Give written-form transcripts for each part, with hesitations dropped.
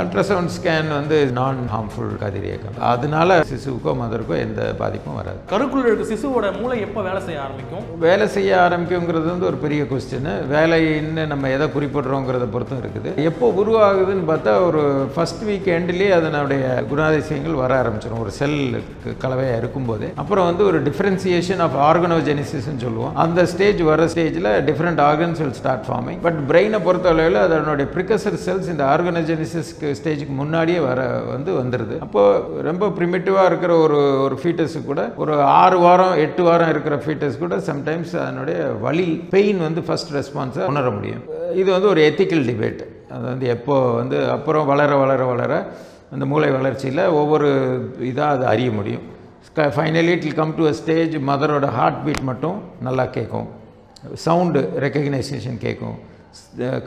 Ultrasound scan வந்து நான் harmful கதிரியக்கம், அதனால சிசுவுக்கோ மதருக்கோ எந்த பாதிப்பும் வராது. கருக்குள்ள இருக்க சிசுவோட மூளை எப்போ வேலை செய்ய ஆரம்பிக்கும்? வேலை செய்ய ஆரம்பிக்குங்கிறது வந்து ஒரு பெரிய கொஸ்டின். வேலைன்னு நம்ம எதை குறிப்பிடுறோங்கிறத பொறுத்தும் இருக்குது. எப்போ உருவாகுதுன்னு பார்த்தா ஒரு ஃபர்ஸ்ட் வீக் எண்ட்லேயே அதனுடைய குணாதிசயங்கள் வர ஆரம்பிச்சிடும், ஒரு செல் கலவையாக இருக்கும்போது. அப்புறம் வந்து ஒரு டிஃபரன்சியேஷன் ஆஃப் ஆர்கனோஜெனிசிஸ்ன்னு சொல்லுவோம். அந்த ஸ்டேஜ் வர ஸ்டேஜில் different organs will start forming. But பிரெயினை பொறுத்தளவில் அதனுடைய ப்ரிகசர் செல்ஸ் இந்த ஆர்கனோஜெனிசிஸ்க்கு ஸ்டேஜுக்கு முன்னாடியே வந்துடுது. அப்போது ரொம்ப ப்ரிமிட்டிவாக இருக்கிற ஒரு ஃபீட்டஸுக்கு கூட ஒரு 6 வாரம் 8 வாரம் இருக்கிற ஃபீட்டஸ் கூட சம்டைம்ஸ் அதனுடைய வலி பெயின் வந்து ஃபஸ்ட் ரெஸ்பான்ஸை உணர முடியும். இது வந்து ஒரு எத்திக்கல் டிபேட். அது வந்து எப்போ வந்து அப்புறம் வளர அந்த மூளை வளர்ச்சியில் ஒவ்வொரு இதாக அது அறிய முடியும். Finally it will come to a stage மதரோட ஹார்ட் பீட் மட்டும் நல்லா கேட்கும், சவுண்டு ரெக்கக்னைசேஷன் கேட்கும்,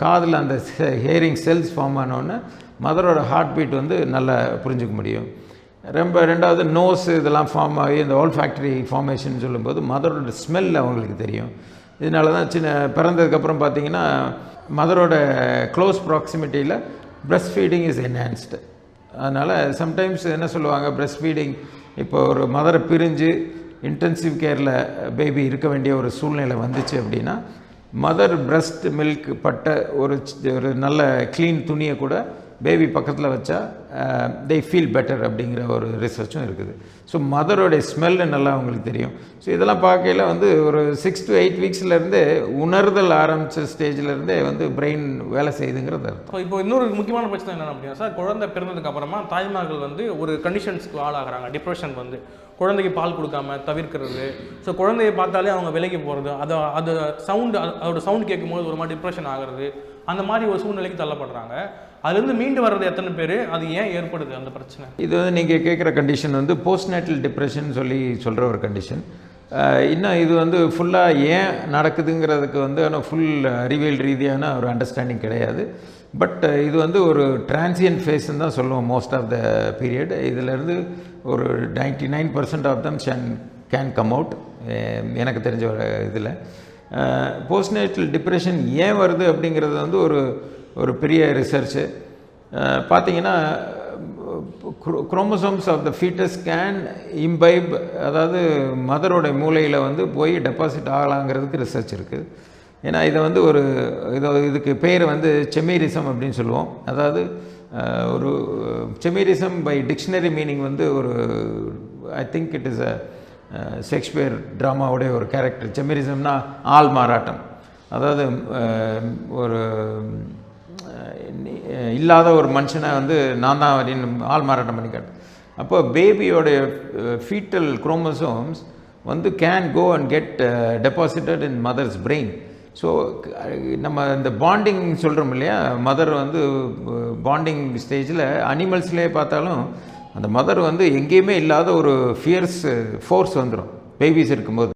காதில் அந்த ஹியரிங் செல்ஸ் ஃபார்ம் ஆனோன்னு மதரோட ஹார்ட் பீட் வந்து நல்லா புரிஞ்சிக்க முடியும். ரெண்டாவது நோஸ் இதெல்லாம் ஃபார்ம் ஆகி இந்த ஆல்ஃபேக்டரி ஃபார்மேஷன் சொல்லும்போது மதரோட ஸ்மெல் அவங்களுக்கு தெரியும். இதனால தான் பிறந்ததுக்கப்புறம் பார்த்திங்கன்னா மதரோட க்ளோஸ் ப்ராக்சிமிட்டியில் பிரஸ்ட் ஃபீடிங் இஸ் என்ஹான்ஸ்டு. அதனால் சம்டைம்ஸ் என்ன சொல்லுவாங்க, பிரஸ்ட் ஃபீடிங் இப்போ ஒரு மதரை பிரிஞ்சு இன்டென்சிவ் கேரில் பேபி இருக்க வேண்டிய ஒரு சூழ்நிலை வந்துச்சு அப்படின்னா மதர் பிரஸ்ட் மில்க் பட்ட ஒரு நல்ல க்ளீன் துணியை கூட பேபி பக்கத்தில் வச்சா தே ஃபீல் பெட்டர் அப்படிங்கிற ஒரு ரிசர்ச்சும் இருக்குது. ஸோ மதரோடைய ஸ்மெல்லு நல்லா அவங்களுக்கு தெரியும். ஸோ இதெல்லாம் பார்க்கையில் வந்து ஒரு 6 to 8 வீக்ஸ்லேருந்தே உணர்தல் ஆரம்பித்த ஸ்டேஜிலேருந்தே வந்து பிரெயின் வேலை செய்யுதுங்கிறது அர்த்தம். இப்போ இன்னொரு முக்கியமான பிரச்சனை என்ன அப்படின்னா சார், குழந்தை பிறந்ததுக்கு அப்புறமா தாய்மார்கள் வந்து ஒரு கண்டிஷன்ஸ்க்கு ஆளாகிறாங்க. டிப்ரெஷன் வந்து குழந்தைக்கு பால் கொடுக்காம தவிர்க்கிறது, ஸோ குழந்தையை பார்த்தாலே அவங்க விலகி போகிறது, அது அதோட சவுண்ட் கேட்கும்போது ஒரு மாதிரி டிப்ரெஷன் ஆகிறது, அந்த மாதிரி ஒரு சூழ்நிலைக்கு தள்ளப்படுறாங்க. அதுலேருந்து மீண்டு வர்றது எத்தனை பேர், அது ஏன் ஏற்படுது அந்த பிரச்சனை? இது வந்து நீங்கள் கேட்குற கண்டிஷன் வந்து போஸ்ட்நேட்டல் டிப்ரெஷன் சொல்கிற ஒரு கண்டிஷன். இன்னும் இது வந்து ஃபுல்லாக ஏன் நடக்குதுங்கிறதுக்கு வந்து ஆனால் ஃபுல் அறிவியல் ரீதியான ஒரு அண்டர்ஸ்டாண்டிங் கிடையாது. பட் இது வந்து ஒரு டிரான்சியன்ட் ஃபேஸ்ன்னு தான் சொல்லுவோம் மோஸ்ட் ஆஃப் த பீரியட். இதிலேருந்து ஒரு 99% of them can come out எனக்கு தெரிஞ்ச ஒரு இதில். போஸ்ட்நேட்டல் டிப்ரெஷன் ஏன் வருது அப்படிங்கிறது வந்து ஒரு பெரிய ரிசர்ச்சு. பார்த்திங்கன்னா chromosomes of the foetus can imbibe, அதாவது மதரோட மூளையில் வந்து போய் டெபாசிட் ஆகலாங்கிறதுக்கு ரிசர்ச் இருக்குது. ஏன்னா இதை வந்து இதுக்கு பேர் வந்து செமீரிசம் அப்படின்னு சொல்லுவோம். அதாவது ஒரு செமீரிசம் பை டிக்ஷனரி மீனிங் வந்து I think it is a Shakespeare ட்ராமாவுடைய ஒரு கேரக்டர். செமீரிசம்னா ஆள் மாறாட்டம், அதாவது ஒரு இல்லாத ஒரு மனுஷனை வந்து நான் தான் அப்படின்னு ஆள் மாறாட்டம் பண்ணி காட்டு. அப்போ பேபியோடைய ஃபீட்டல் குரோமோசோம்ஸ் வந்து can go and get deposited in mother's brain. So நம்ம இந்த பாண்டிங் சொல்கிறோம் இல்லையா, மதர் வந்து பாண்டிங் ஸ்டேஜில் அனிமல்ஸ்லேயே பார்த்தாலும் அந்த மதர் வந்து எங்கேயுமே இல்லாத ஒரு ஃபியர்ஸ் ஃபோர்ஸ் வந்துடும் பேபிஸ் இருக்கும்போது.